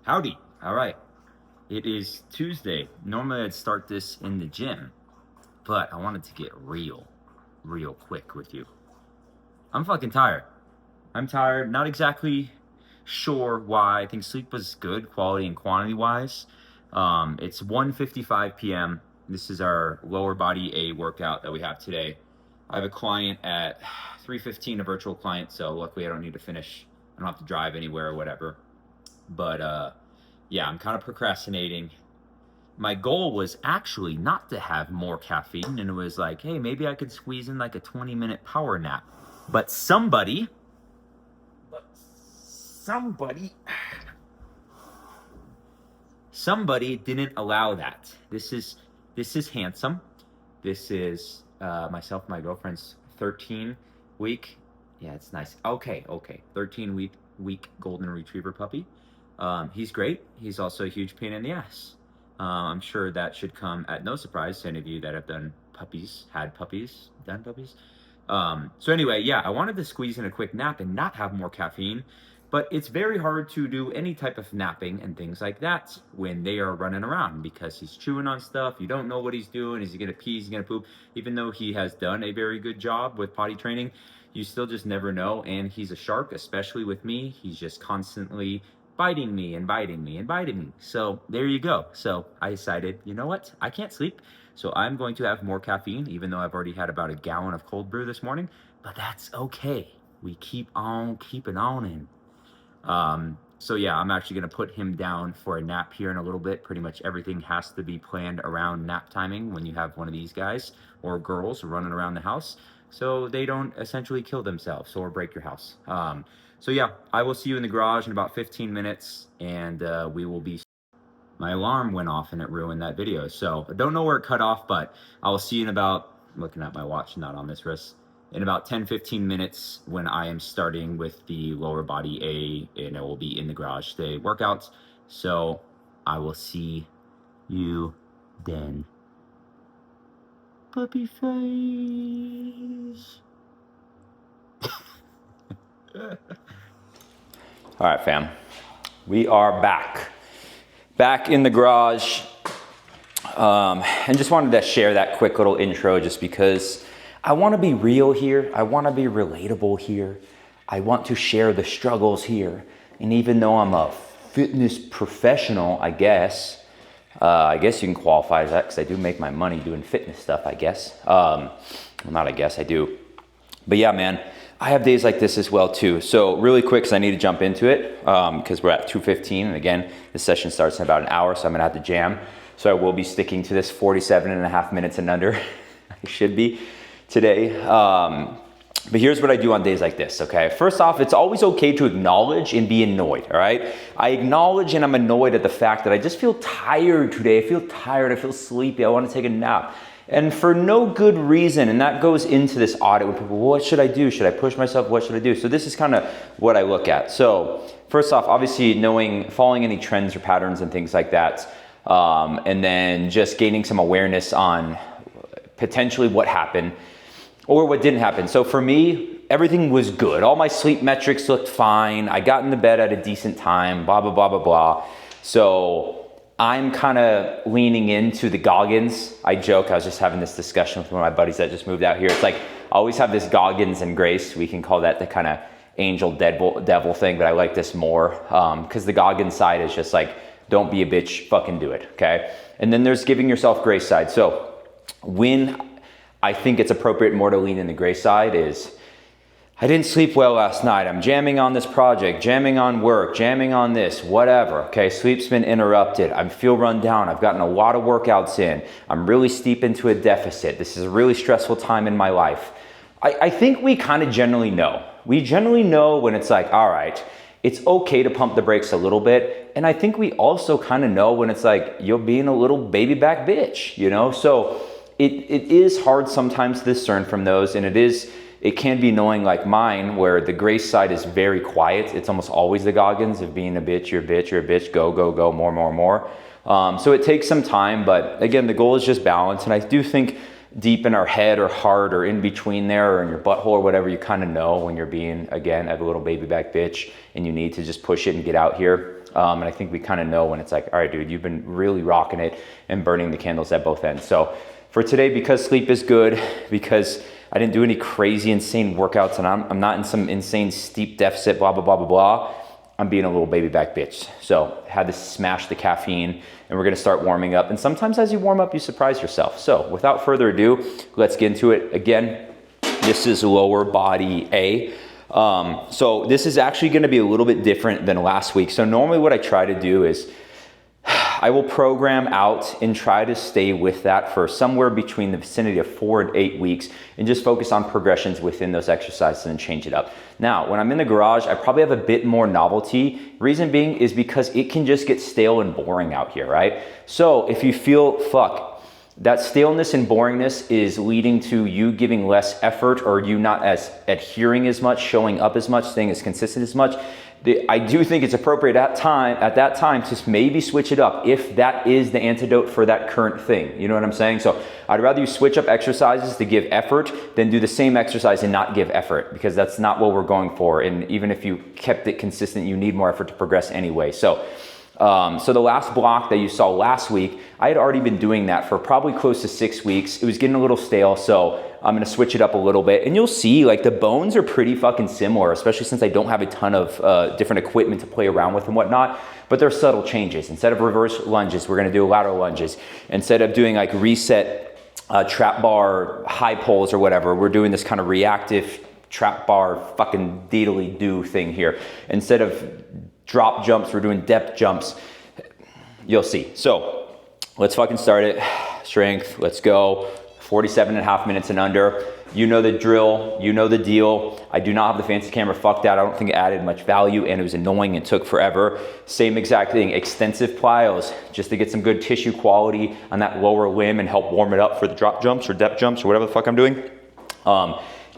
Howdy. All right. It is Tuesday. Normally I'd start this in the gym, but I wanted to get real quick with you. I'm fucking tired. I'm tired. Not exactly sure why. I think sleep was good, quality and quantity wise. It's 1:55 p.m. This is our lower body A workout that we have today. I have a client at 3:15, a virtual client, so luckily I don't need to finish. I don't have to drive anywhere or whatever. But yeah, I'm kind of procrastinating. My goal was actually not to have more caffeine, and it was like, hey, maybe I could squeeze in like a 20-minute power nap. But somebody didn't allow that. This is handsome. This is myself and my girlfriend's 13-week. Yeah, it's nice. Okay. 13-week golden retriever puppy. He's great. He's also a huge pain in the ass. I'm sure that should come at no surprise to any of you that have done puppies. So anyway, yeah, I wanted to squeeze in a quick nap and not have more caffeine, but it's very hard to do any type of napping and things like that when they are running around because he's chewing on stuff. You don't know what he's doing. Is he going to pee? Is he going to poop? Even though he has done a very good job with potty training, you still just never know. And he's a shark, especially with me. He's just constantly biting me and biting me and biting me. So there you go. So I decided, you know what? I can't sleep. So I'm going to have more caffeine, even though I've already had about a gallon of cold brew this morning, but that's okay. We keep on keeping on in. So yeah, I'm actually going to put him down for a nap here in a little bit. Pretty much everything has to be planned around nap timing when you have one of these guys or girls running around the house, so they don't essentially kill themselves or break your house. So yeah, I will see you in the garage in about 15 minutes, and we will be... My alarm went off and it ruined that video. So I don't know where it cut off, but I will see you in about, looking at my watch, not on this wrist, in about 10-15 minutes when I am starting with the lower body A, and it will be in the garage today workouts. So I will see you then. Puppy face. All right, fam. We are back in the garage. And just wanted to share that quick little intro just because I want to be real here. I want to be relatable here. I want to share the struggles here. And even though I'm a fitness professional, I guess you can qualify as that because I do make my money doing fitness stuff, I guess. Well, not I guess, I do. But yeah, man, I have days like this as well too. So really quick, because I need to jump into it because we're at 2:15. And again, the session starts in about an hour, so I'm gonna have to jam. So I will be sticking to this 47.5 minutes and under. I should be today. But here's what I do on days like this, okay? First off, it's always okay to acknowledge and be annoyed, all right? I acknowledge and I'm annoyed at the fact that I just feel tired today. I feel tired, I feel sleepy, I wanna take a nap. And for no good reason, and that goes into this audit with people, what should I do? Should I push myself? What should I do? So this is kind of what I look at. So first off, obviously following any trends or patterns and things like that, and then just gaining some awareness on potentially what happened or what didn't happen. So for me, everything was good. All my sleep metrics looked fine. I got into bed at a decent time, blah, blah, blah, blah, blah. So I'm kind of leaning into the Goggins. I joke, I was just having this discussion with one of my buddies that just moved out here. It's like, I always have this Goggins and Grace. We can call that the kind of angel devil thing, but I like this more because the Goggins side is just like, don't be a bitch, fucking do it, okay? And then there's giving yourself grace side. So when I think it's appropriate more to lean in the grace side is, I didn't sleep well last night. I'm jamming on this project, jamming on work, jamming on this, whatever. Okay, sleep's been interrupted. I feel run down. I've gotten a lot of workouts in. I'm really steep into a deficit. This is a really stressful time in my life. I think we kind of generally know. We generally know when it's like, all right, it's okay to pump the brakes a little bit. And I think we also kind of know when it's like, you're being a little baby back bitch, you know? So it is hard sometimes to discern from those, and it can be annoying like mine, where the grace side is very quiet. It's almost always the Goggins of being a bitch, you're a bitch, go, more. So it takes some time, but again, the goal is just balance. And I do think deep in our head or heart or in between there or in your butthole or whatever, you kind of know when you're being, again, a little baby back bitch and you need to just push it and get out here. And I think we kind of know when it's like, all right, dude, you've been really rocking it and burning the candles at both ends. So for today, because sleep is good, because I didn't do any crazy, insane workouts, and I'm not in some insane steep deficit, blah, blah, blah, blah, blah, I'm being a little baby back bitch. So had to smash the caffeine, and we're gonna start warming up. And sometimes as you warm up, you surprise yourself. So without further ado, let's get into it. Again, this is lower body A. So this is actually gonna be a little bit different than last week. So normally what I try to do is I will program out and try to stay with that for somewhere between the vicinity of 4 and 8 weeks and just focus on progressions within those exercises and change it up. Now, when I'm in the garage, I probably have a bit more novelty. Reason being is because it can just get stale and boring out here, right? So if you feel, that staleness and boringness is leading to you giving less effort or you not as adhering as much, showing up as much, staying as consistent as much, I do think it's appropriate at that time to maybe switch it up if that is the antidote for that current thing. You know what I'm saying? So I'd rather you switch up exercises to give effort than do the same exercise and not give effort, because that's not what we're going for. And even if you kept it consistent, you need more effort to progress anyway. So the last block that you saw last week, I had already been doing that for probably close to 6 weeks. It was getting a little stale, so I'm gonna switch it up a little bit. And you'll see, like, the bones are pretty fucking similar, especially since I don't have a ton of different equipment to play around with and whatnot. But there's subtle changes. Instead of reverse lunges, we're gonna do lateral lunges. Instead of doing like reset trap bar high pulls or whatever, we're doing this kind of reactive trap bar fucking deedly do thing here. Instead of drop jumps, we're doing depth jumps. You'll see. So let's fucking start it. Strength, let's go. 47.5 minutes and under. You know the drill, you know the deal. I do not have the fancy camera, fuck that. I don't think it added much value and it was annoying and took forever. Same exact thing, extensive plyos, just to get some good tissue quality on that lower limb and help warm it up for the drop jumps or depth jumps or whatever the fuck I'm doing.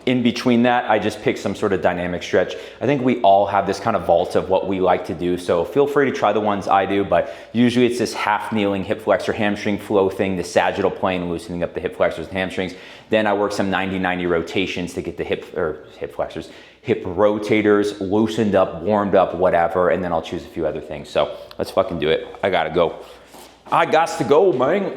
In between that, I just picked some sort of dynamic stretch. I think we all have this kind of vault of what we like to do, so feel free to try the ones I do, but usually it's this half kneeling hip flexor hamstring flow thing, the sagittal plane, loosening up the hip flexors and hamstrings. Then I work some 90-90 rotations to get the hip flexors, hip rotators loosened up, warmed up, whatever, and then I'll choose a few other things. So let's fucking do it. I gotta go. I gots to go, man.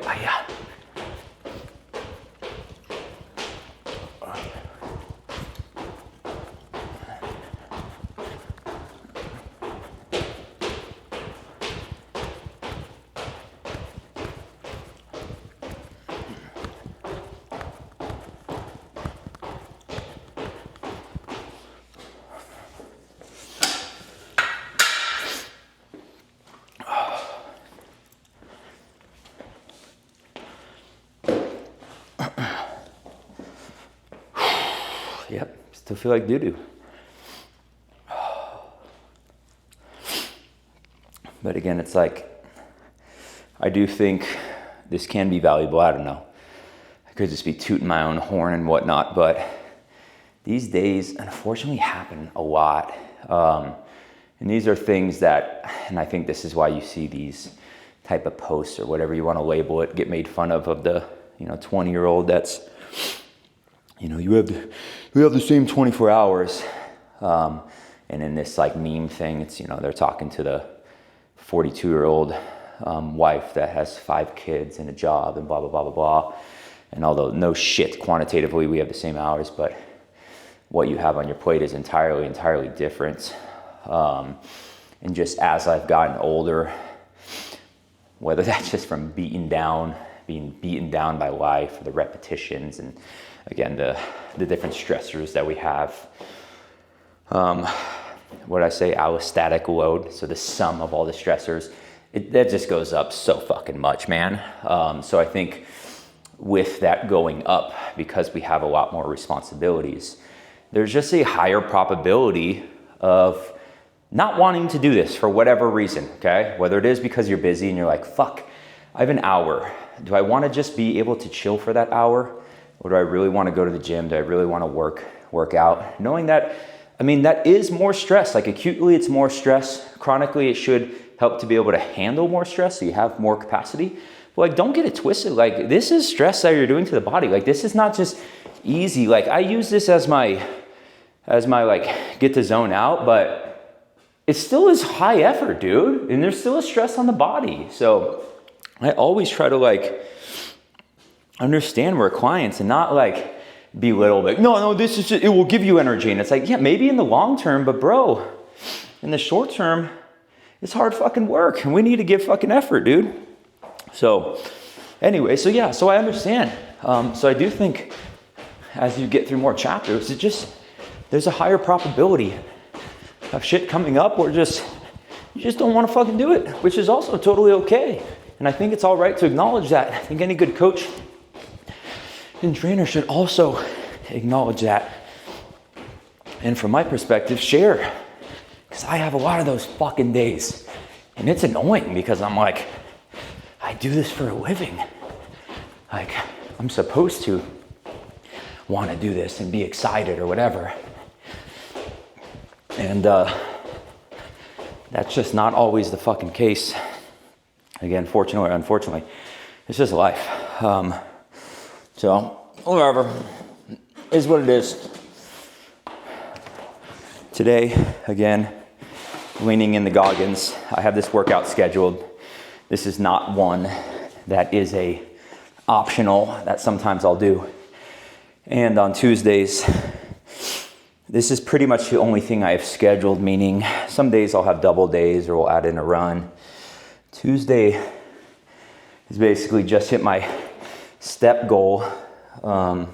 Yep, still feel like doo-doo. But again, it's like, I do think this can be valuable. I don't know. I could just be tooting my own horn and whatnot, but these days, unfortunately, happen a lot. And these are things that, and I think this is why you see these type of posts or whatever you want to label it, get made fun of the, 20-year-old that's, you have the same 24 hours. And in this like meme thing, it's, they're talking to the 42-year-old wife that has 5 kids and a job and blah, blah, blah, blah, blah. And although no shit, quantitatively, we have the same hours, but what you have on your plate is entirely different. And just as I've gotten older, whether that's just from being beaten down by life, the repetitions, and again, the different stressors that we have. What I say, allostatic load, so the sum of all the stressors, that just goes up so fucking much, man. So I think with that going up, because we have a lot more responsibilities, there's just a higher probability of not wanting to do this for whatever reason, okay? Whether it is because you're busy and you're like, fuck, I have an hour. Do I want to just be able to chill for that hour? Or do I really want to go to the gym? Do I really want to work out? Knowing that, that is more stress. Like acutely, it's more stress. Chronically, it should help to be able to handle more stress so you have more capacity. But like, don't get it twisted. Like, this is stress that you're doing to the body. Like, this is not just easy. Like, I use this as my like, get to zone out, but it still is high effort, dude. And there's still a stress on the body. So I always try to like understand where clients and not like belittle, like, no, this is just, it will give you energy. And it's like, yeah, maybe in the long term, but bro, in the short term, it's hard fucking work and we need to give fucking effort, dude. So anyway, so yeah, so I understand. So I do think as you get through more chapters, there's a higher probability of shit coming up or you just don't want to fucking do it, which is also totally okay. And I think it's all right to acknowledge that. I think any good coach and trainer should also acknowledge that. And from my perspective, share. Because I have a lot of those fucking days. And it's annoying because I'm like, I do this for a living. Like, I'm supposed to want to do this and be excited or whatever. And that's just not always the fucking case. Again, fortunately or unfortunately, it's just life. So, whatever, is what it is. Today, again, leaning in the Goggins. I have this workout scheduled. This is not one that is a optional that sometimes I'll do. And on Tuesdays, this is pretty much the only thing I have scheduled, meaning some days I'll have double days or we'll add in a run. Tuesday is basically just hit my step goal and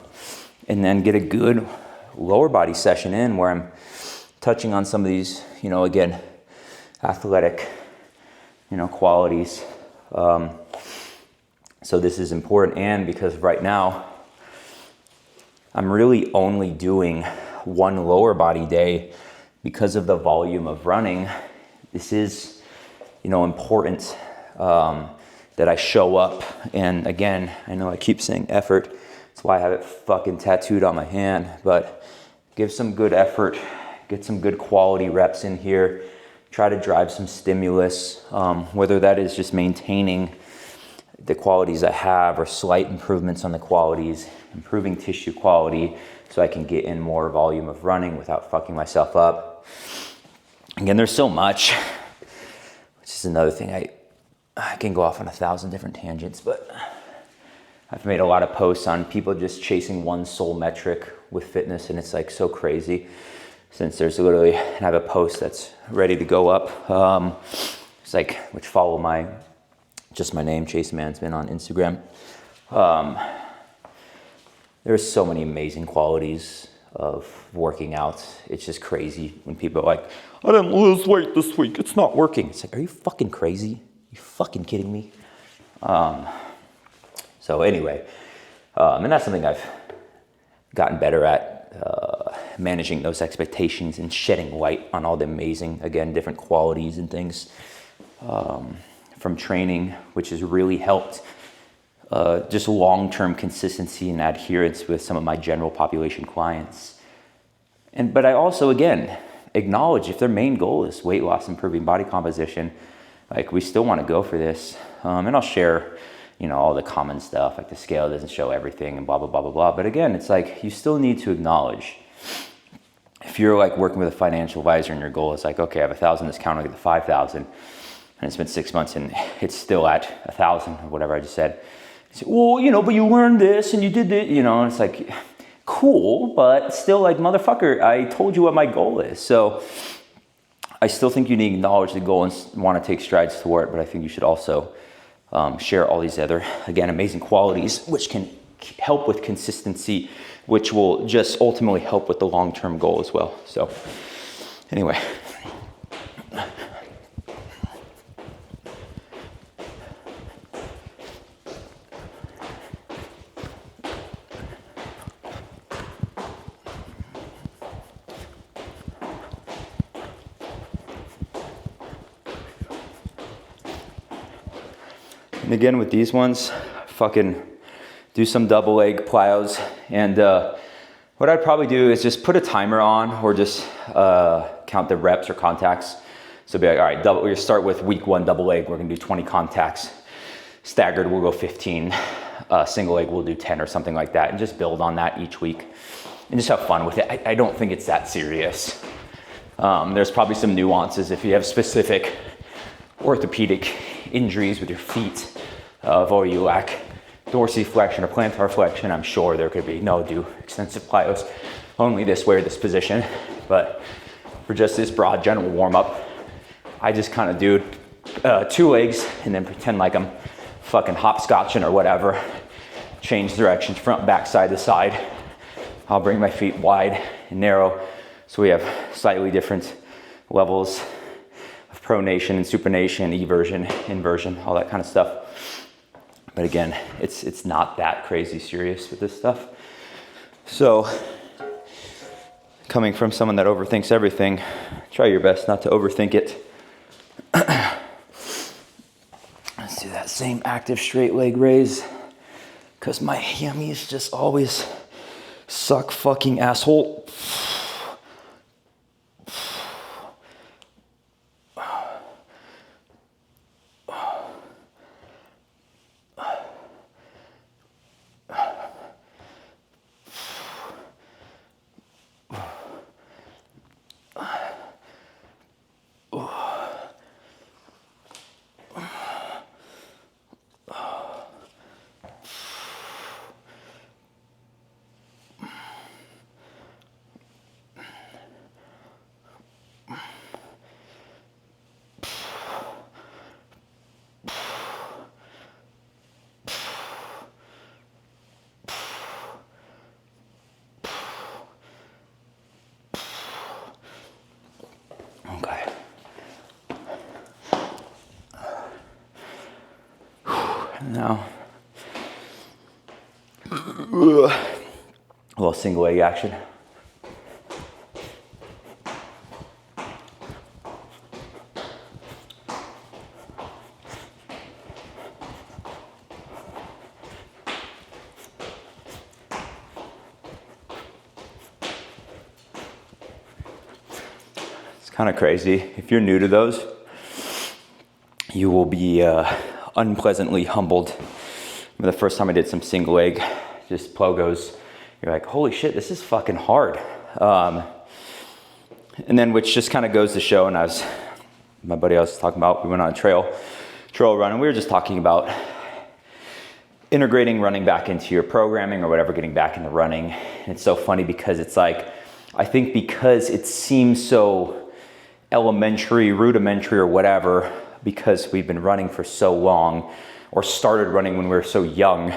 then get a good lower body session in where I'm touching on some of these, again, athletic, qualities. So this is important, and because right now I'm really only doing one lower body day because of the volume of running. This is, important that I show up. And again, I know I keep saying effort. That's why I have it fucking tattooed on my hand, but give some good effort, get some good quality reps in here, try to drive some stimulus, whether that is just maintaining the qualities I have or slight improvements on the qualities, improving tissue quality so I can get in more volume of running without fucking myself up. Again, there's so much, which is another thing. I can go off on 1,000 different tangents, but I've made a lot of posts on people just chasing one sole metric with fitness, and it's like so crazy. Since there's literally, I have a post that's ready to go up. It's like, which follow my name, Chase Mansman on Instagram. There's so many amazing qualities of working out. It's just crazy when people are like, I didn't lose weight this week, it's not working. It's like, are you fucking crazy? You fucking kidding me? So anyway, and that's something I've gotten better at, managing those expectations and shedding light on all the amazing, again, different qualities and things from training, which has really helped just long-term consistency and adherence with some of my general population clients. But I also, again, acknowledge if their main goal is weight loss, improving body composition, like we still want to go for this. And I'll share, all the common stuff, like the scale doesn't show everything and blah, blah, blah, blah, blah. But again, it's like you still need to acknowledge if you're like working with a financial advisor and your goal is like, okay, I have 1,000 discount, I'll get the 5,000. And it's been 6 months and it's still at 1,000 or whatever I just said. You say, well, but you learned this and you did it, and it's like, cool, but still like, motherfucker, I told you what my goal is. So I still think you need to acknowledge the goal and want to take strides toward it, but I think you should also share all these other, again, amazing qualities, which can help with consistency, which will just ultimately help with the long-term goal as well. So anyway. And again, with these ones, fucking do some double leg plyos. And what I'd probably do is just put a timer on or just count the reps or contacts. So be like, all right, we'll start with week 1 double leg. We're gonna do 20 contacts. Staggered, we'll go 15. Single leg, we'll do 10 or something like that. And just build on that each week and just have fun with it. I don't think it's that serious. There's probably some nuances if you have specific orthopedic injuries with your feet, or you lack dorsiflexion or plantar flexion. I'm sure there could be do extensive plyos, only this way or this position. But for just this broad general warm up, I just kind of do 2 legs and then pretend like I'm fucking hopscotching or whatever. Change directions, front, back, side to side. I'll bring my feet wide and narrow so we have slightly different levels of pronation and supination, eversion, inversion, all that kind of stuff. But again, it's not that crazy serious with this stuff. So, coming from someone that overthinks everything, try your best not to overthink it. Let's do that same active straight leg raise, because my hammies just always suck fucking asshole. Okay. Now, a little single leg action. Kind of crazy. If you're new to those, you will be unpleasantly humbled. The first time I did some single leg, just plogos, you're like, holy shit, this is fucking hard. And then which just kind of goes to show, and my buddy I was talking about, we went on a trail run, and we were just talking about integrating running back into your programming or whatever, getting back into running. And it's so funny because it's like, I think because it seems so elementary, rudimentary, or whatever, because we've been running for so long, or started running when we were so young,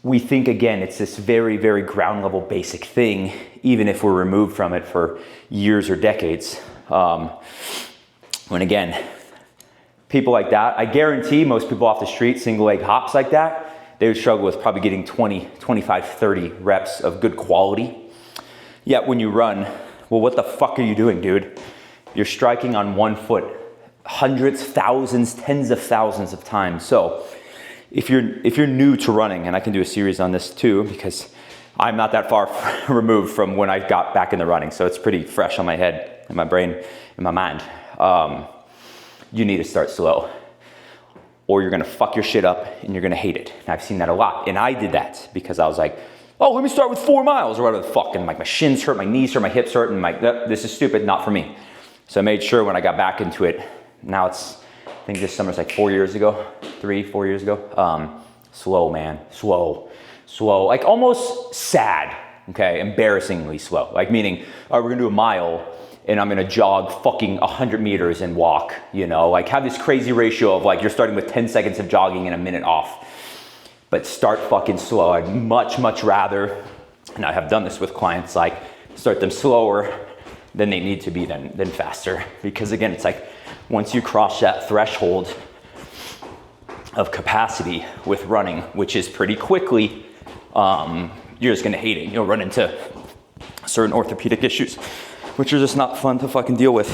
we think, again, it's this very, very ground level basic thing, even if we're removed from it for years or decades. When again, people like that, I guarantee most people off the street, single leg hops like that, they would struggle with probably getting 20, 25, 30 reps of good quality. Yet when you run, well, what the fuck are you doing, dude? You're striking on one foot hundreds, thousands, tens of thousands of times. So if you're new to running, and I can do a series on this too, because I'm not that far removed from when I got back into running, so it's pretty fresh on my head, in my brain, in my mind. You need to start slow, or you're gonna fuck your shit up and you're gonna hate it. And I've seen that a lot, and I did that because I was like, oh, let me start with 4 miles or whatever the fuck, and like my shins hurt, my knees hurt, my hips hurt, and this is stupid, not for me. So I made sure when I got back into it, now it's, I think this summer's like 4 years ago, 3-4 years ago. Slow, man, slow, like almost sad, okay, embarrassingly slow. Like meaning, all right, we're gonna do a mile, and I'm gonna jog fucking 100 meters and walk, like have this crazy ratio of like, you're starting with 10 seconds of jogging and a minute off. But start fucking slow. I'd much, much rather, and I have done this with clients, like start them slower than they need to be than faster. Because again, it's like once you cross that threshold of capacity with running, which is pretty quickly, you're just gonna hate it. You'll run into certain orthopedic issues, which are just not fun to fucking deal with.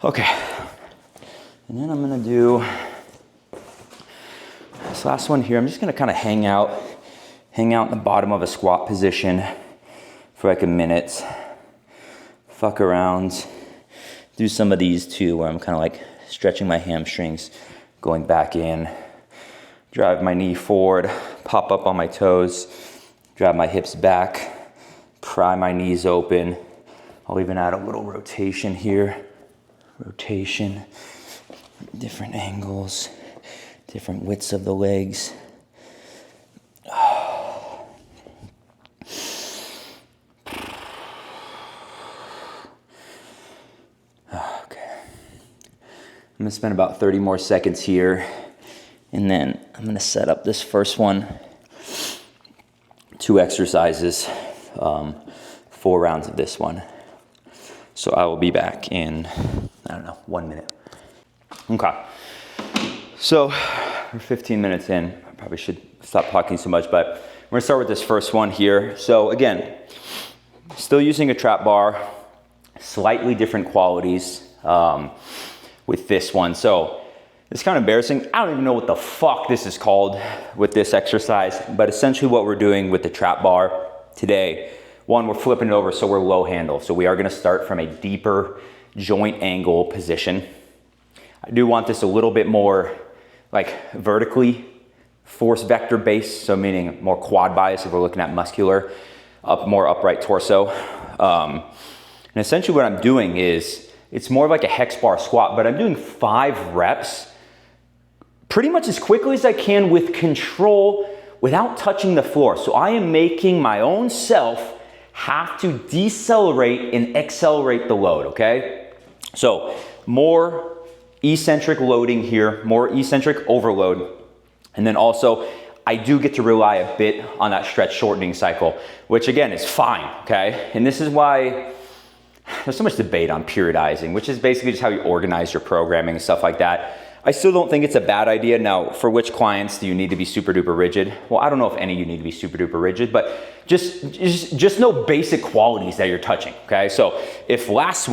Okay, and then I'm gonna do this last one here. I'm just gonna kind of hang out in the bottom of a squat position for like a minute, fuck around, do some of these too, where I'm kind of like stretching my hamstrings, going back in, drive my knee forward, pop up on my toes, drive my hips back, pry my knees open. I'll even add a little rotation here. Rotation, different angles, different widths of the legs. I'm gonna spend about 30 more seconds here, and then I'm gonna set up this first one. 2 exercises, 4 rounds of this one. So I will be back in, I don't know, 1 minute. Okay, so we're 15 minutes in. I probably should stop talking so much, but we're gonna start with this first one here. So again, still using a trap bar, slightly different qualities. With this one. So it's kind of embarrassing. I don't even know what the fuck this is called with this exercise, but essentially what we're doing with the trap bar today, one, we're flipping it over so we're low handle. So we are gonna start from a deeper joint angle position. I do want this a little bit more like vertically force vector based, so meaning more quad bias if we're looking at muscular, more upright torso. And essentially what I'm doing is, it's more of like a hex bar squat, but I'm doing 5 reps pretty much as quickly as I can with control without touching the floor. So I am making my own self have to decelerate and accelerate the load, okay? So more eccentric loading here, more eccentric overload. And then also I do get to rely a bit on that stretch shortening cycle, which again is fine, okay? And this is why there's so much debate on periodizing, which is basically just how you organize your programming and stuff like that. I still don't think it's a bad idea. Now, for which clients do you need to be super duper rigid? Well, I don't know if any of you need to be super duper rigid, but just know basic qualities that you're touching, okay? So if last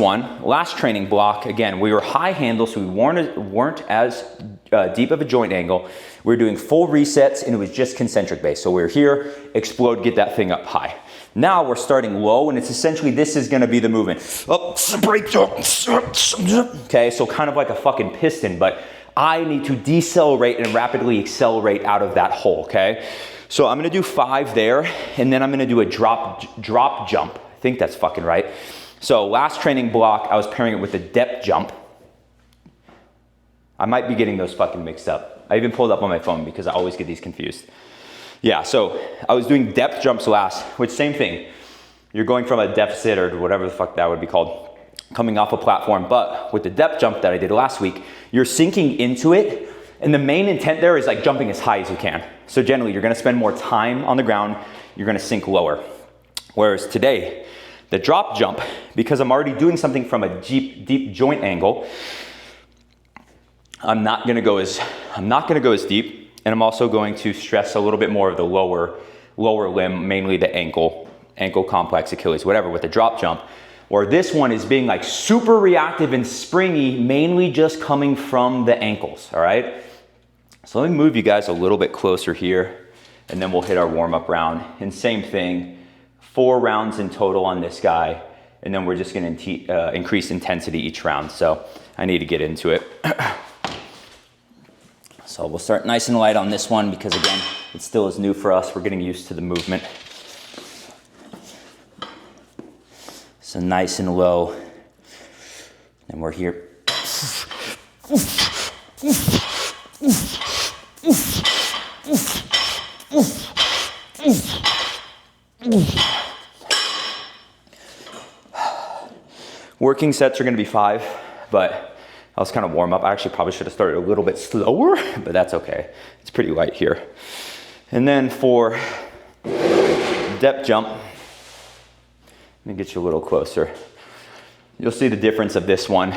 training block, again, we were high handle, so we weren't as deep of a joint angle. We were doing full resets and it was just concentric base. So we're here, explode, get that thing up high. Now we're starting low, and it's essentially, this is gonna be the movement. Up, break, okay, so kind of like a fucking piston, but I need to decelerate and rapidly accelerate out of that hole, okay? So I'm gonna do 5 there, and then I'm gonna do a drop jump. I think that's fucking right. So last training block, I was pairing it with a depth jump. I might be getting those fucking mixed up. I even pulled up on my phone because I always get these confused. Yeah, so I was doing depth jumps last, which same thing. You're going from a deficit or whatever the fuck that would be called, coming off a platform. But with the depth jump that I did last week, you're sinking into it. And the main intent there is like jumping as high as you can. So generally you're gonna spend more time on the ground, you're gonna sink lower. Whereas today, the drop jump, because I'm already doing something from a deep joint angle, I'm not gonna go as deep. And I'm also going to stress a little bit more of the lower limb, mainly the ankle complex, Achilles, whatever, with the drop jump. Or this one is being like super reactive and springy, mainly just coming from the ankles, all right? So let me move you guys a little bit closer here, and then we'll hit our warm-up round. And same thing, 4 rounds in total on this guy, and then we're just gonna increase intensity each round. So I need to get into it. So we'll start nice and light on this one because again, it still is new for us. We're getting used to the movement. So nice and low. And we're here. Working sets are gonna be 5, but I was kind of warm up. I actually probably should have started a little bit slower, but that's okay. It's pretty light here. And then for depth jump, let me get you a little closer. You'll see the difference of this one.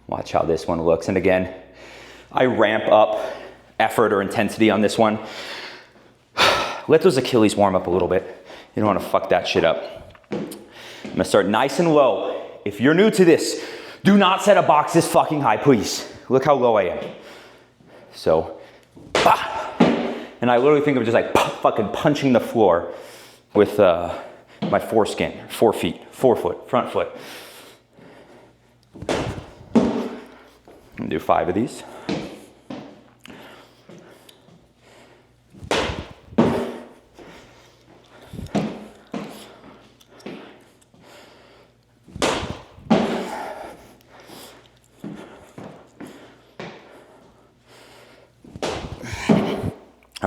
Watch how this one looks. And again, I ramp up effort or intensity on this one. Let those Achilles warm up a little bit. You don't want to fuck that shit up. I'm gonna start nice and low. If you're new to this, do not set a box this fucking high, please. Look how low I am. So, bah! And I literally think of just like fucking punching the floor with my foreskin, 4 feet, 4 foot, front foot. I'm gonna do 5 of these.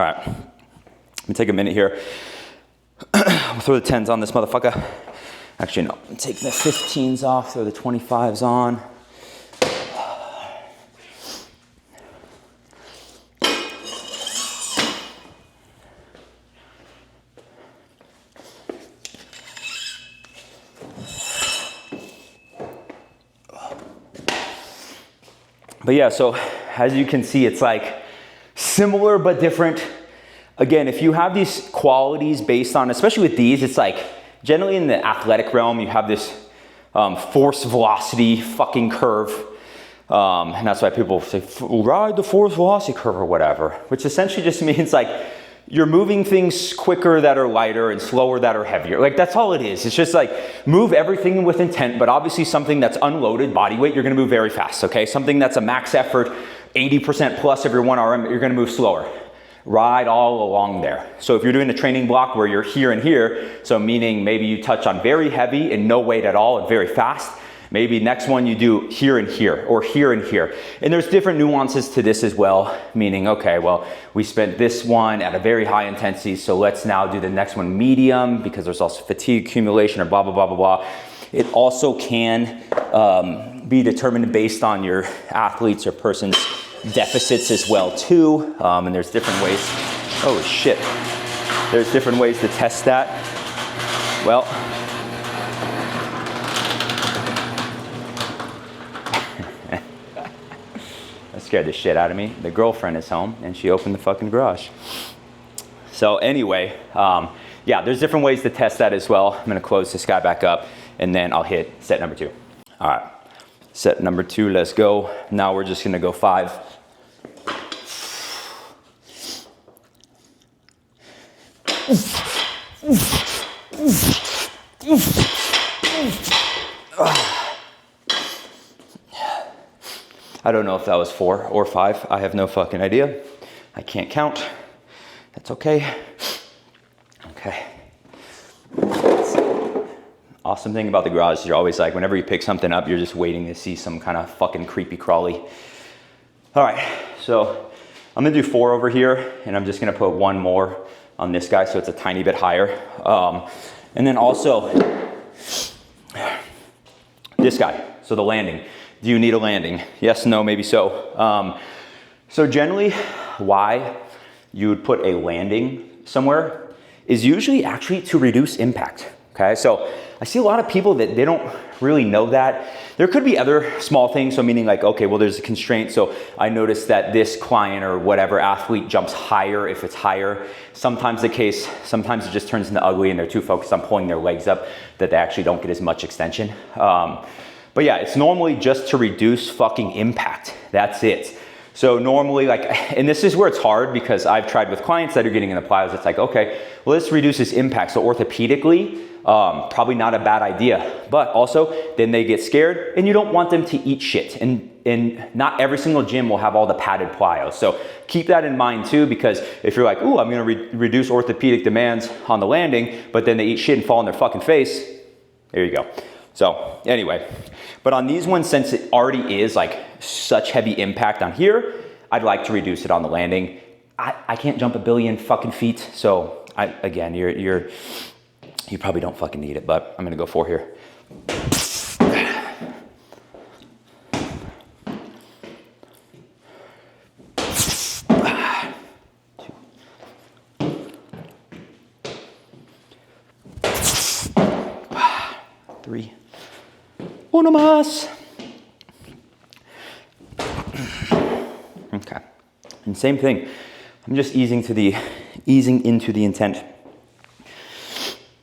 All right, let me take a minute here. We'll throw the 10s on this motherfucker. Actually, no, I'm taking the 15s off, throw the 25s on. But yeah, so as you can see, it's like similar but different. Again, if you have these qualities based on, especially with these, it's like generally in the athletic realm, you have this force velocity fucking curve. And that's why people say, ride the force velocity curve or whatever, which essentially just means like you're moving things quicker that are lighter and slower that are heavier. Like that's all it is. It's just like move everything with intent, but obviously something that's unloaded body weight, you're gonna move very fast, okay? Something that's a max effort, 80% plus of your 1 RM, you're gonna move slower. Ride all along there. So if you're doing a training block where you're here and here, so meaning maybe you touch on very heavy and no weight at all and very fast, maybe next one you do here and here, or here and here. And there's different nuances to this as well, meaning, okay, well, we spent this one at a very high intensity, so let's now do the next one medium, because there's also fatigue accumulation or blah, blah, blah, blah, blah. It also can be determined based on your athlete's or person's deficits as well too. And there's different ways, oh shit. There's different ways to test that. Well, scared the shit out of me. The girlfriend is home and she opened the fucking garage. So anyway, yeah, there's different ways to test that as well. I'm gonna close this guy back up and then I'll hit set number 2. All right, set number 2, let's go. Now we're just gonna go 5. I don't know if that was 4 or 5. I have no fucking idea. I can't count. That's okay. Okay. Awesome thing about the garage is you're always like, whenever you pick something up, you're just waiting to see some kind of fucking creepy crawly. All right, so I'm gonna do 4 over here, and I'm just gonna put 1 more on this guy so it's a tiny bit higher. And then also, this guy, so the landing. Do you need a landing? Yes, no, maybe so. So generally, why you would put a landing somewhere is usually actually to reduce impact, okay? So I see a lot of people that they don't really know that. There could be other small things, so meaning like, okay, well, there's a constraint. So I noticed that this client or whatever athlete jumps higher if it's higher. Sometimes the case, sometimes it just turns into ugly and they're too focused on pulling their legs up that they actually don't get as much extension. But yeah, it's normally just to reduce fucking impact. That's it. So normally like, and this is where it's hard because I've tried with clients that are getting in the plyos, it's like, okay, well, let's reduce this impact. So orthopedically, probably not a bad idea, but also then they get scared and you don't want them to eat shit. And not every single gym will have all the padded plyos. So keep that in mind too, because if you're like, ooh, I'm gonna reduce orthopedic demands on the landing, but then they eat shit and fall on their fucking face, there you go. So anyway, but on these ones, since it already is like such heavy impact on here, I'd like to reduce it on the landing. I can't jump 1 billion fucking feet. So again, you probably don't fucking need it, but I'm gonna go 4 here. 3. Uno más. Okay. And same thing. I'm just easing into the intent.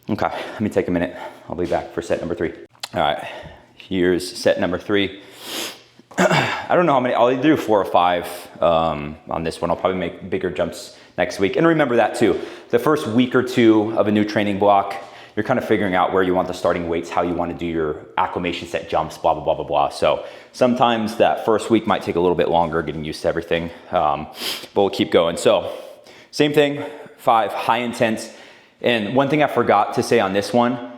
Okay, let me take a minute. I'll be back for set number 3. All right, here's set number 3. I don't know how many, I'll either do 4 or 5 on this one. I'll probably make bigger jumps next week. And remember that too. The first week or 2 of a new training block, you're kind of figuring out where you want the starting weights, how you want to do your acclimation set jumps, blah, blah, blah, blah, blah. So sometimes that first week might take a little bit longer getting used to everything, but we'll keep going. So same thing, 5, high intense. And one thing I forgot to say on this one,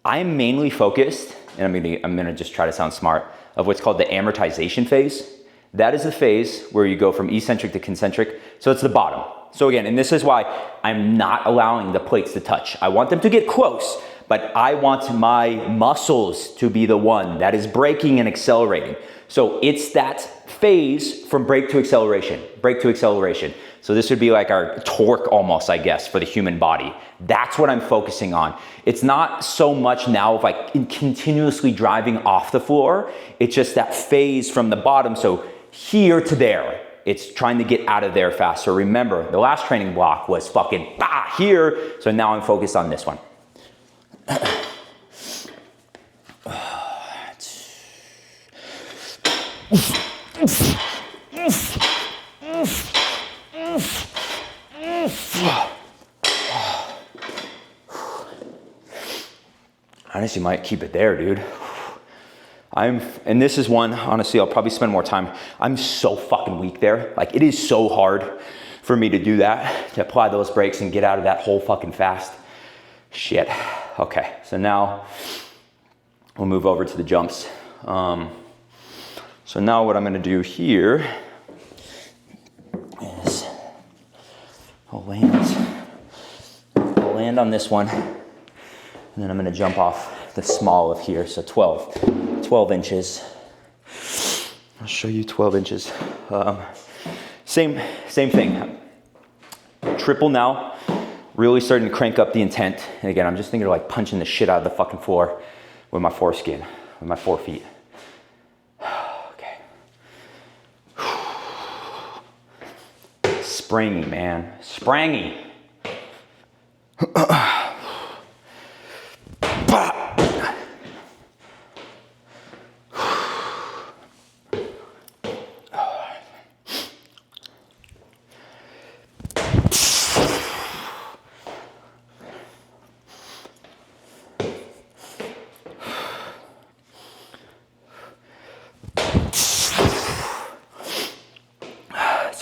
I'm mainly focused, and I'm gonna just try to sound smart, of what's called the amortization phase. That is the phase where you go from eccentric to concentric. So it's the bottom. So again, and this is why I'm not allowing the plates to touch. I want them to get close, but I want my muscles to be the one that is braking and accelerating. So it's that phase from brake to acceleration, brake to acceleration. So this would be like our torque almost, I guess, for the human body. That's what I'm focusing on. It's not so much now of like continuously driving off the floor. It's just that phase from the bottom. So here to there. It's trying to get out of there faster. Remember, the last training block was fucking here. So now I'm focused on this one. Honestly, might keep it there, dude. And this is one, honestly, I'll probably spend more time. I'm so fucking weak there. Like, it is so hard for me to do that, to apply those brakes and get out of that hole fucking fast. Shit. Okay, so now we'll move over to the jumps. So now what I'm gonna do here is I'll land on this one, and then I'm gonna jump off the small of here, so 12 inches. I'll show you 12 inches. Same thing. Triple now, really starting to crank up the intent. And again, I'm just thinking of like punching the shit out of the fucking floor with my foreskin, with my 4 feet. Okay. Springy, man, sprangy.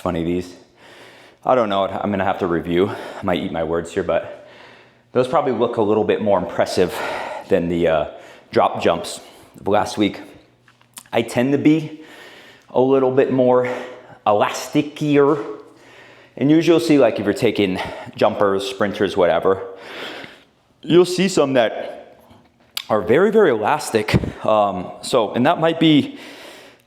Funny, these, I don't know, I'm gonna have to review. I might eat my words here, but those probably look a little bit more impressive than the drop jumps of last week. I tend to be a little bit more elasticier, and usually you'll see, like, if you're taking jumpers, sprinters, whatever, you'll see some that are very, very elastic. And that might be,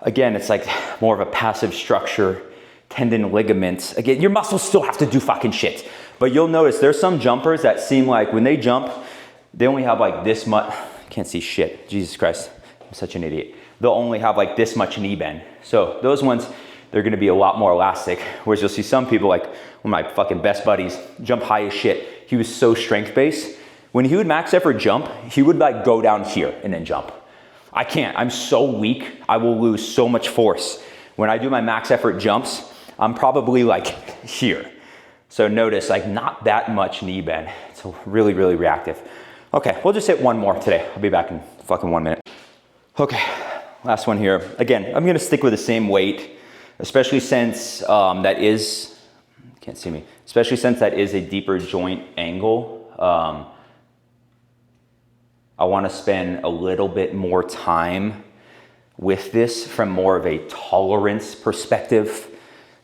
again, it's like more of a passive structure, tendon, ligaments. Again, your muscles still have to do fucking shit. But you'll notice there's some jumpers that seem like when they jump, they only have like this much, can't see shit, Jesus Christ, I'm such an idiot. They'll only have like this much knee bend. So those ones, they're gonna be a lot more elastic. Whereas you'll see some people, like one of my fucking best buddies, jump high as shit. He was so strength-based. When he would max effort jump, he would like go down here and then jump. I can't, I'm so weak, I will lose so much force. When I do my max effort jumps, I'm probably like here. So notice, like, not that much knee bend. It's really, really reactive. Okay, we'll just hit one more today. I'll be back in fucking 1 minute. Okay, last one here. Again, I'm gonna stick with the same weight, especially since that is, can't see me, especially since that is a deeper joint angle. I wanna spend a little bit more time with this from more of a tolerance perspective.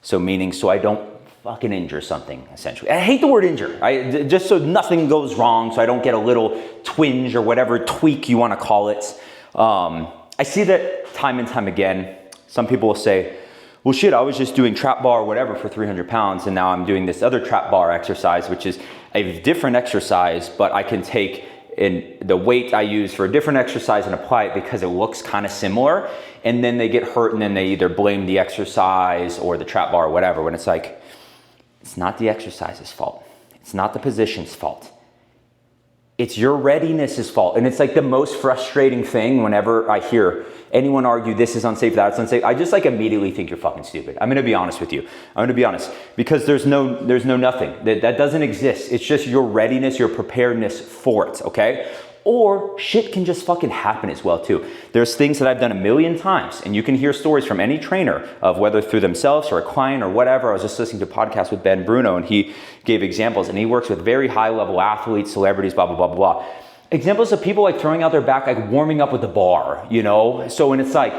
So meaning, so I don't fucking injure something, essentially. I hate the word injure, just so nothing goes wrong, so I don't get a little twinge or whatever tweak you wanna call it. I see that time and time again. Some people will say, well shit, I was just doing trap bar or whatever for 300 pounds, and now I'm doing this other trap bar exercise, which is a different exercise, but I can take in the weight I use for a different exercise and apply it because it looks kind of similar, and then they get hurt and then they either blame the exercise or the trap bar or whatever, when it's like, it's not the exercise's fault. It's not the position's fault. It's your readiness's fault. And it's like the most frustrating thing whenever I hear anyone argue this is unsafe, that's unsafe. I just like immediately think you're fucking stupid. I'm gonna be honest with you. I'm gonna be honest, because there's no nothing. That doesn't exist. It's just your readiness, your preparedness for it, okay? Or shit can just fucking happen as well too. There's things that I've done a million times, and you can hear stories from any trainer of whether through themselves or a client or whatever. I was just listening to a podcast with Ben Bruno, and he gave examples, and he works with very high level athletes, celebrities, blah, blah, blah, blah. Examples of people like throwing out their back, like warming up with the bar, you know? So when it's like,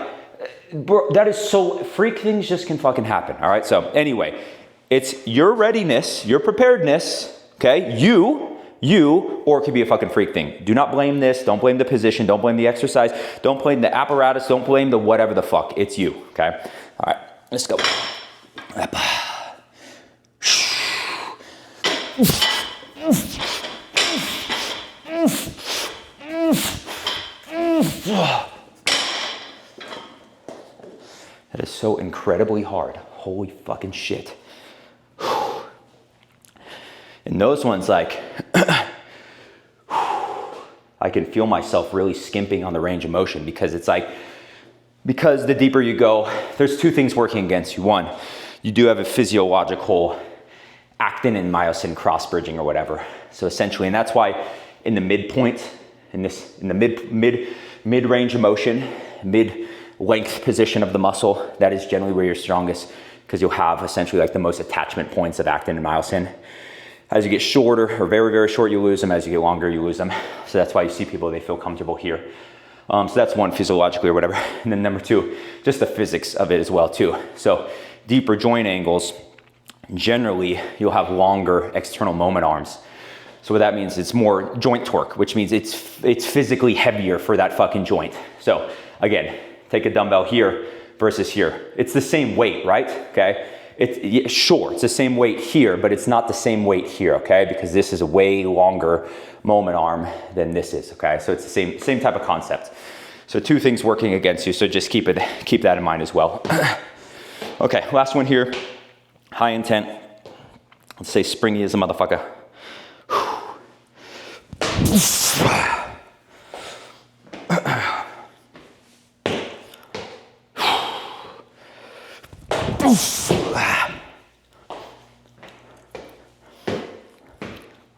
bro, that is so, freak things just can fucking happen, all right? So anyway, It's your readiness, your preparedness, okay? You, or it could be a fucking freak thing. Do not blame this. Don't blame the position. Don't blame the exercise. Don't blame the apparatus. Don't blame the whatever the fuck. It's you, okay? All right, let's go. That is so incredibly hard. Holy fucking shit. And those ones, like, I can feel myself really skimping on the range of motion because it's like, because the deeper you go, there's two things working against you. One, you do have a physiological actin and myosin cross bridging or whatever. So essentially, and that's why in the midpoint, in the mid range of motion, mid length position of the muscle, that is generally where you're strongest because you'll have essentially like the most attachment points of actin and myosin. As you get shorter or very, very short, you lose them. As you get longer, you lose them. So that's why you see people, they feel comfortable here. So that's one, physiologically or whatever. And then number two, just the physics of it as well too. So deeper joint angles, generally you'll have longer external moment arms. So what that means, it's more joint torque, which means it's physically heavier for that fucking joint. So again, take a dumbbell here versus here. It's the same weight, right? Okay. Sure, it's the same weight here, but it's not the same weight here, okay? Because this is a way longer moment arm than this is, okay? So it's the same type of concept. So two things working against you, so just keep that in mind as well. Okay, last one here, high intent. Let's say springy as a motherfucker.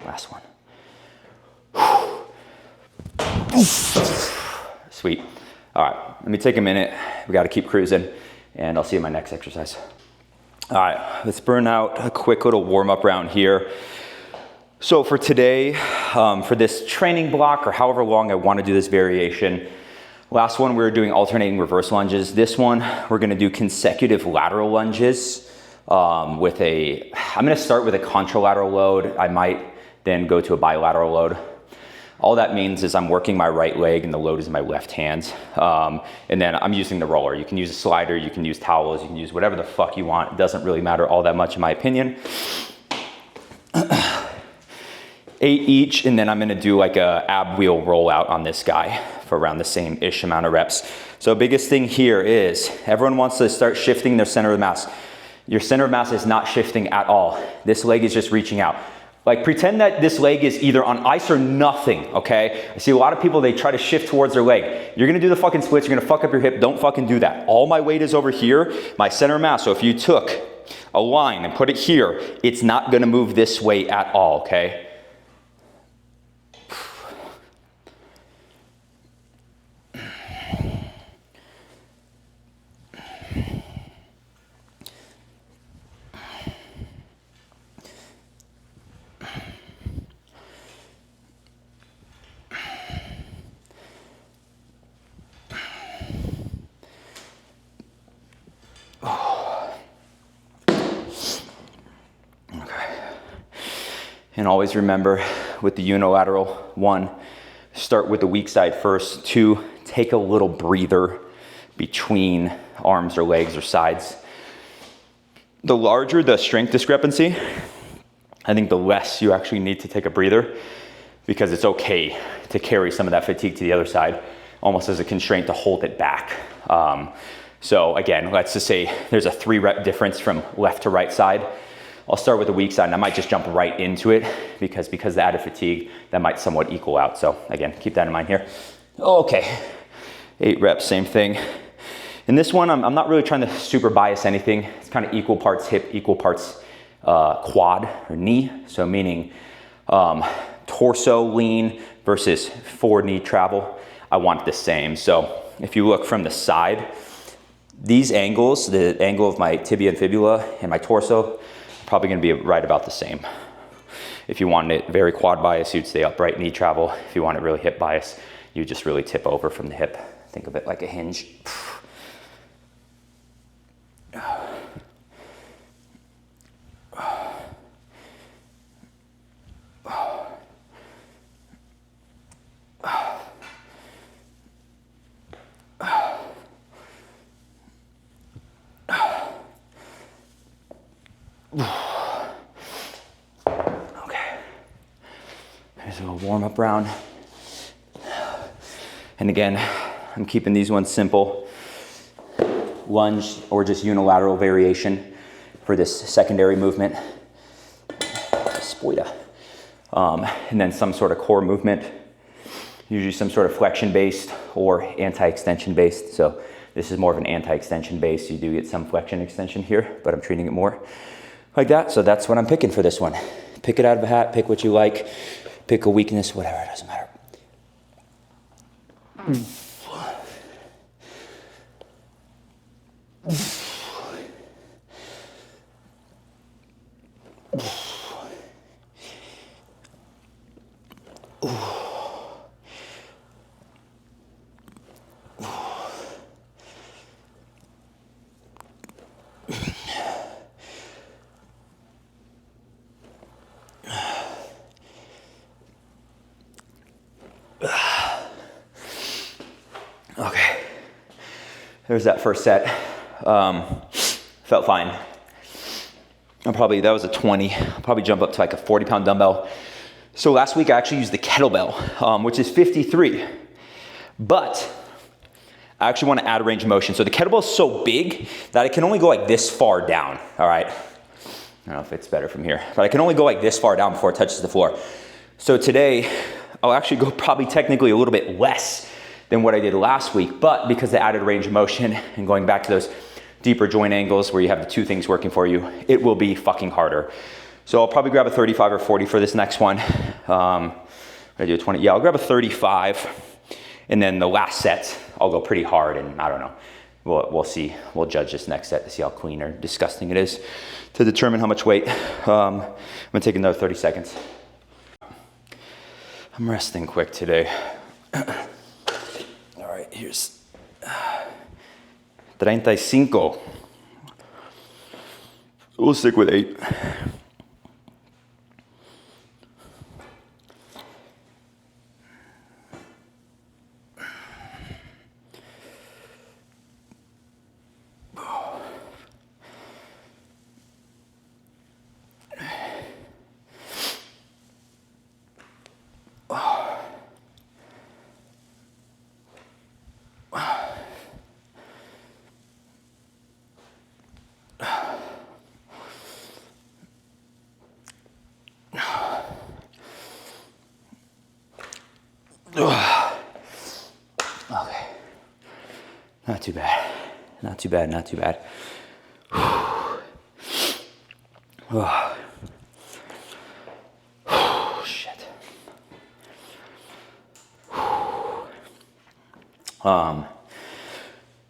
Last one. Sweet. All right, let me take a minute. We got to keep cruising, and I'll see you in my next exercise. All right, let's burn out a quick little warm-up round here. So for today, for this training block, or however long I want to do this variation, last one we were doing alternating reverse lunges. This one we're going to do consecutive lateral lunges I'm going to start with a contralateral load. I might then go to a bilateral load. All that means is I'm working my right leg and the load is in my left hand. And then I'm using the roller. You can use a slider, you can use towels, you can use whatever the fuck you want. It doesn't really matter all that much in my opinion. 8 each, and then I'm gonna do like a ab wheel rollout on this guy for around the same-ish amount of reps. So biggest thing here is everyone wants to start shifting their center of mass. Your center of mass is not shifting at all. This leg is just reaching out. Like pretend that this leg is either on ice or nothing, okay? I see a lot of people, they try to shift towards their leg. You're gonna do the fucking splits, you're gonna fuck up your hip, don't fucking do that. All my weight is over here, my center of mass. So if you took a line and put it here, it's not gonna move this way at all, okay? And always remember with the unilateral, 1, start with the weak side first. 2, take a little breather between arms or legs or sides. The larger the strength discrepancy, I think the less you actually need to take a breather, because it's okay to carry some of that fatigue to the other side, almost as a constraint to hold it back. So again, let's just say there's a 3 rep difference from left to right side. I'll start with the weak side and I might just jump right into it because the added fatigue, that might somewhat equal out. So again, keep that in mind here. Okay, 8 reps, same thing. In this one, I'm not really trying to super bias anything. It's kind of equal parts hip, equal parts quad or knee. So meaning torso lean versus forward knee travel. I want the same. So if you look from the side, these angles, the angle of my tibia and fibula and my torso, probably gonna be right about the same. If you want it very quad bias, you'd stay upright knee travel. If you want it really hip bias, you just really tip over from the hip. Think of it like a hinge. warm-up round. And again, I'm keeping these ones simple. Lunge or just unilateral variation for this secondary movement. Spoida. And then some sort of core movement, usually some sort of flexion based or anti-extension based. So this is more of an anti-extension based. You do get some flexion extension here, but I'm treating it more like that. So that's what I'm picking for this one. Pick it out of a hat, pick what you like, pick a weakness, whatever, it doesn't matter. Okay, there's that first set. Felt fine. That was a 20. I'll probably jump up to like a 40-pound dumbbell. So last week I actually used the kettlebell, which is 53. But I actually want to add a range of motion. So the kettlebell is so big that I can only go like this far down, all right? I don't know if it's better from here, but I can only go like this far down before it touches the floor. So today, I'll actually go probably technically a little bit less than what I did last week, but because I added range of motion and going back to those deeper joint angles where you have the two things working for you, it will be fucking harder. So I'll probably grab a 35 or 40 for this next one. I do a 20, yeah, I'll grab a 35. And then the last set, I'll go pretty hard, and I don't know. We'll see. We'll judge this next set to see how clean or disgusting it is to determine how much weight. I'm gonna take another 30 seconds. I'm resting quick today. All right, here's 35. We'll stick with 8. Okay, not too bad, not too bad, not too bad. Shit.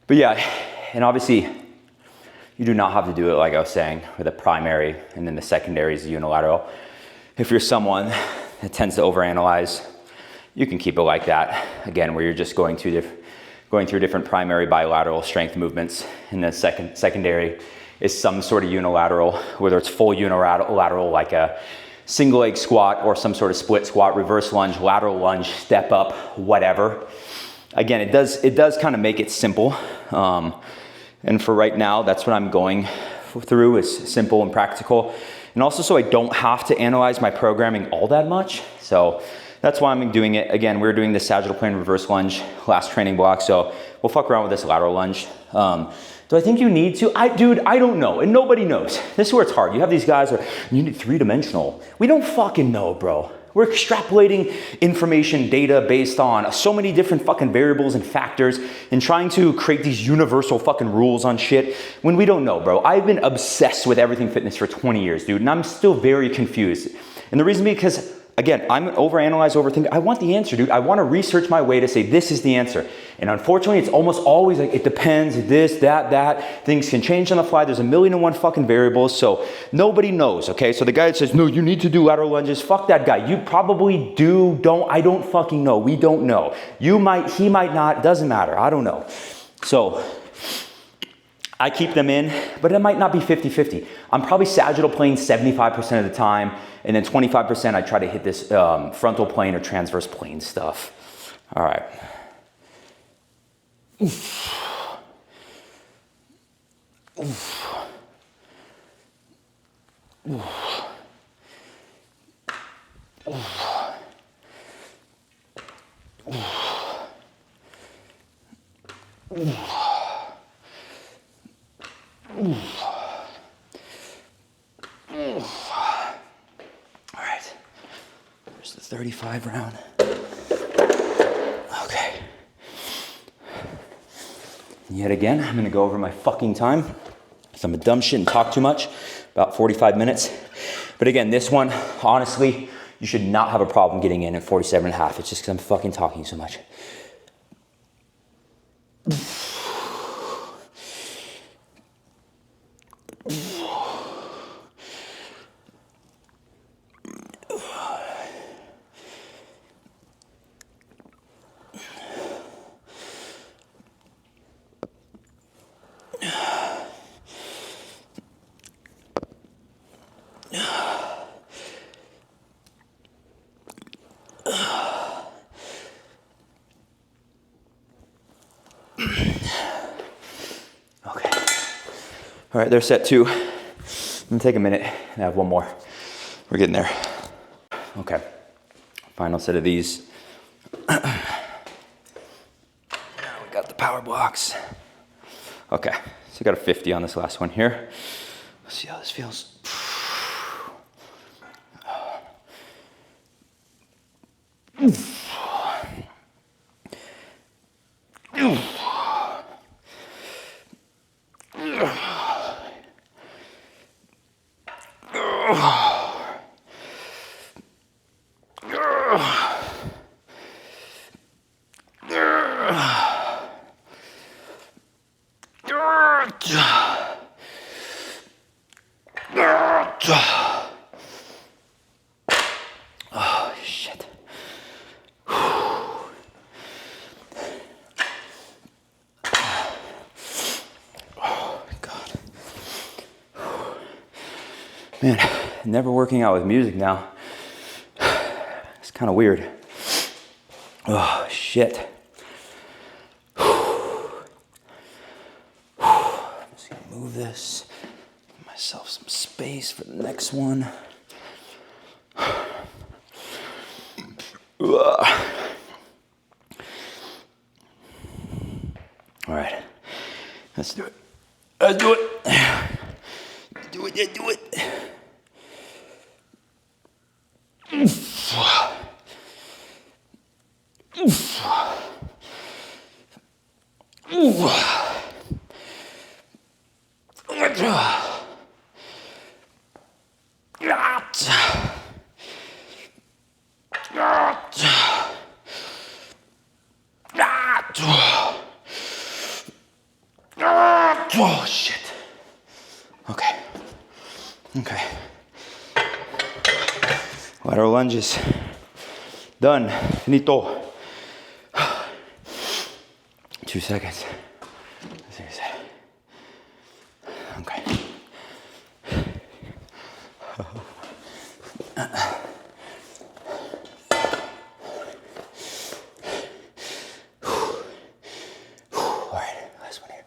But yeah, and obviously you do not have to do it like I was saying with a primary and then the secondary is unilateral. If you're someone that tends to overanalyze, you can keep it like that, again, where you're just going through different primary bilateral strength movements, and then secondary is some sort of unilateral, whether it's full unilateral like a single leg squat or some sort of split squat, reverse lunge, lateral lunge, step up, whatever. Again, it does kind of make it simple, and for right now, that's what I'm going through, is simple and practical, and also so I don't have to analyze my programming all that much. So that's why I'm doing it. Again, we were doing the sagittal plane reverse lunge last training block, so we'll fuck around with this lateral lunge. Do I think you need to? Dude, I don't know, and nobody knows. This is where it's hard. You have these guys who are, you need 3-dimensional. We don't fucking know, bro. We're extrapolating information, data based on so many different fucking variables and factors and trying to create these universal fucking rules on shit when we don't know, bro. I've been obsessed with everything fitness for 20 years, dude, and I'm still very confused. And the reason being because, again, I'm overthinking. I want the answer, dude. I want to research my way to say this is the answer. And unfortunately, it's almost always like it depends, this, that. Things can change on the fly. There's 1,000,001 fucking variables, so nobody knows, okay? So the guy that says, no, you need to do lateral lunges, fuck that guy. You probably do, I don't fucking know. We don't know. You might, he might not, doesn't matter. I don't know. So I keep them in, but it might not be 50-50. I'm probably sagittal plane 75% of the time, and then 25% I try to hit this frontal plane or transverse plane stuff. All right. Oof. Oof. Oof. Oof. All right, there's the 35 round. Okay. Yet again, I'm gonna go over my fucking time, because I'm a dumb shit and talk too much, about 45 minutes. But again, this one, honestly, you should not have a problem getting in at 47 and a half. It's just because I'm fucking talking so much. Okay. All right, there's set 2. I'm gonna take a minute and have one more. We're getting there. Okay, final set of these. Now we got the power blocks. Okay, so we got a 50 on this last one here. Let's see how this feels. Oh, shit. Oh, God. Man, never working out with music now. It's kind of weird. Oh, shit. I'm just gonna move this. Give myself some space for the next one. All right, let's do it. Let's do it. Do it, yeah, do it. Oof. Oof. Oof. Oh, shit. Okay. Okay. Lateral lunges. Done. Finito. 2 seconds. Okay. All right, last one here.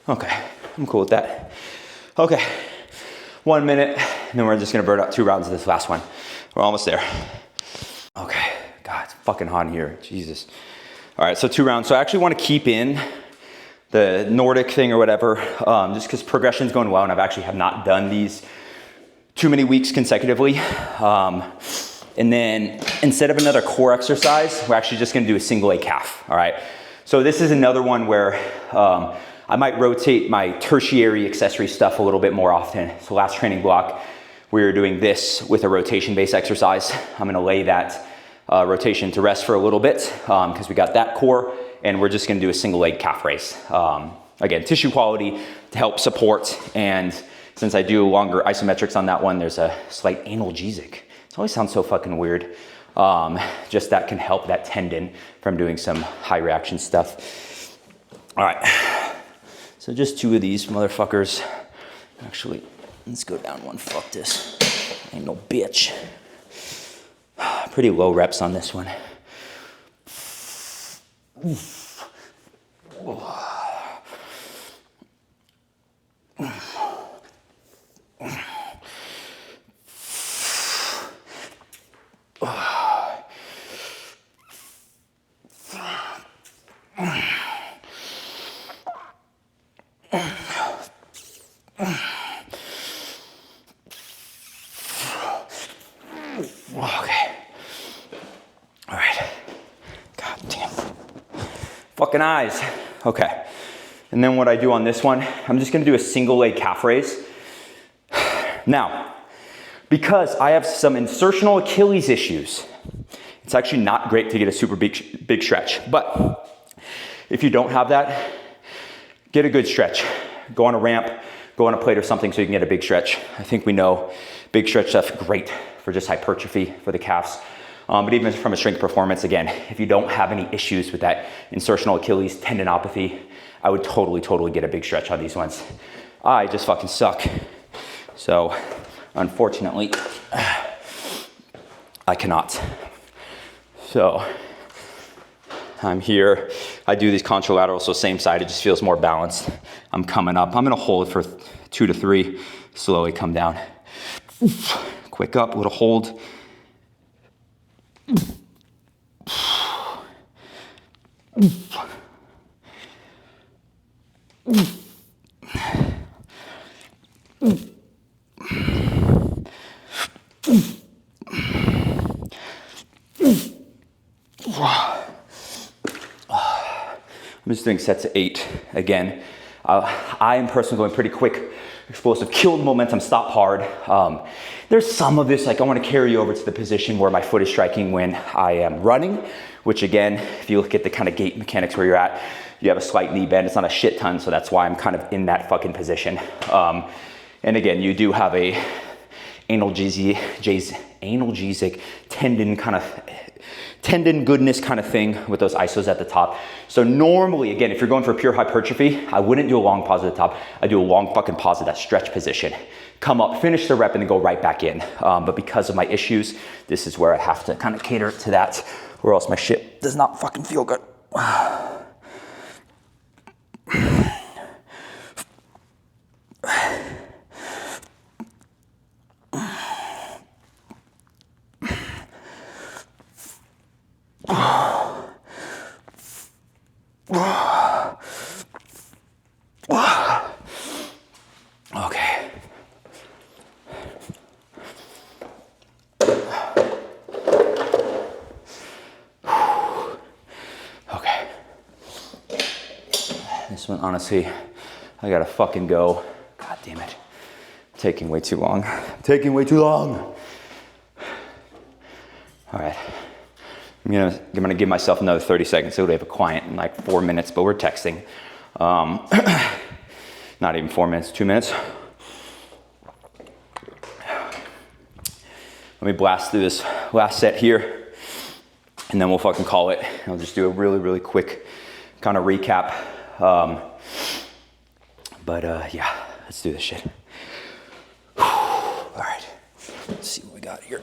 Okay, I'm cool with that. Okay, 1 minute, and then we're just gonna burn out 2 rounds of this last one. We're almost there. Okay, God, it's fucking hot in here, Jesus. All right, so 2 rounds. So I actually wanna keep in the Nordic thing or whatever, just because progression's going well, and I've actually have not done these too many weeks consecutively. And then instead of another core exercise, we're actually just gonna do a single leg calf, all right? So this is another one where I might rotate my tertiary accessory stuff a little bit more often. So last training block, we were doing this with a rotation-based exercise. I'm gonna lay that rotation to rest for a little bit because we got that core, and we're just gonna do a single leg calf raise. Again, tissue quality to help support, and since I do longer isometrics on that one, there's a slight analgesic. It's always sounds so fucking weird. Just that can help that tendon from doing some high reaction stuff. All right, so just 2 of these motherfuckers. Actually, let's go down one. Fuck this. Ain't no bitch. Pretty low reps on this one. Okay. All right. God damn. Fucking eyes. Okay. And then what I do on this one, I'm just gonna do a single leg calf raise. Now, because I have some insertional Achilles issues, it's actually not great to get a super big stretch. But if you don't have that, get a good stretch. Go on a ramp, go on a plate or something so you can get a big stretch. I think we know big stretch stuff's great for just hypertrophy for the calves. But even from a strength performance, again, if you don't have any issues with that insertional Achilles tendinopathy, I would totally get a big stretch on these ones. I just fucking suck. So, unfortunately, I cannot. So, I'm here. I do these contralateral, so same side, it just feels more balanced. I'm coming up. I'm gonna hold for 2 to 3, slowly come down. Quick up, little hold. I'm just doing sets of 8 again. I am personally going pretty quick, explosive, kill the momentum, stop hard. There's some of this, like I want to carry over to the position where my foot is striking when I am running, which again, if you look at the kind of gait mechanics where you're at, you have a slight knee bend. It's not a shit ton, so that's why I'm kind of in that fucking position. And again, you do have a analgesic tendon goodness kind of thing with those isos at the top. So normally, again, if you're going for pure hypertrophy, I wouldn't do a long pause at the top. I do a long fucking pause at that stretch position. Come up, finish the rep, and then go right back in. But because of my issues, this is where I have to kind of cater to that, or else my shit does not fucking feel good. Okay. Okay. This one, honestly, I gotta fucking go. God damn it. Taking way too long. Taking way too long. All right. I'm gonna give myself another 30 seconds so we have a client in like 4 minutes, but we're texting. Not even 4 minutes, 2 minutes. Let me blast through this last set here, and then we'll fucking call it. I'll just do a really quick kind of recap. Yeah, let's do this shit. All right, let's see what we got here.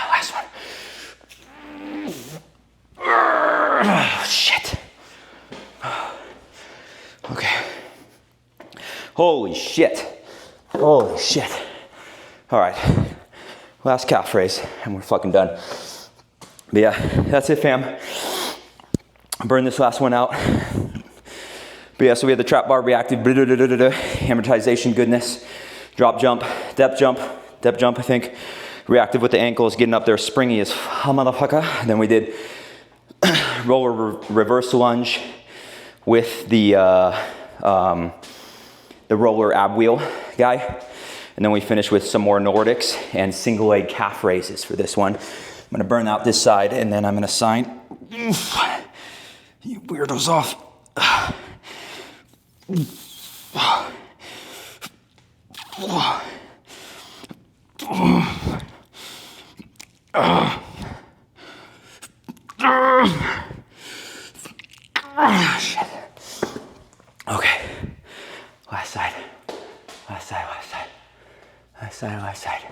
Last one. Shit. Okay. Holy shit. Holy shit. All right. Last calf raise, and we're fucking done. But yeah, that's it, fam. Burn this last one out. But yeah, so we had the trap bar reactive, amortization goodness, drop jump, depth jump, I think. Reactive with the ankles, getting up there springy as a motherfucker. And then we did roller reverse lunge with the roller ab wheel guy. And then we finish with some more Nordics and single leg calf raises for this one. I'm gonna burn out this side and then I'm gonna sign you weirdos off. Shit. Okay, last side, last side, last side, last side, last side.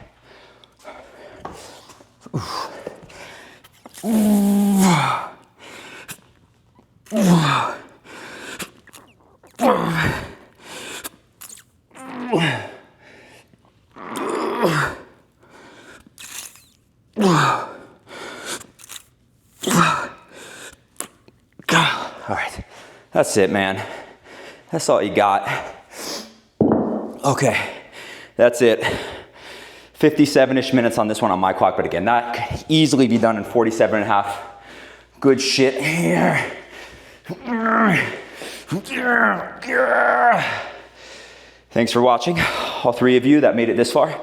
All right, that's it, man. That's all you got. Okay, that's it. 57-ish minutes on this one on my clock, but again, that could easily be done in 47 and a half. Good shit here. Thanks for watching, all three of you that made it this far.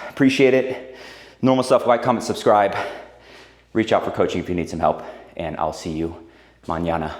Appreciate it. Normal stuff, like, comment, subscribe. Reach out for coaching if you need some help, and I'll see you mañana.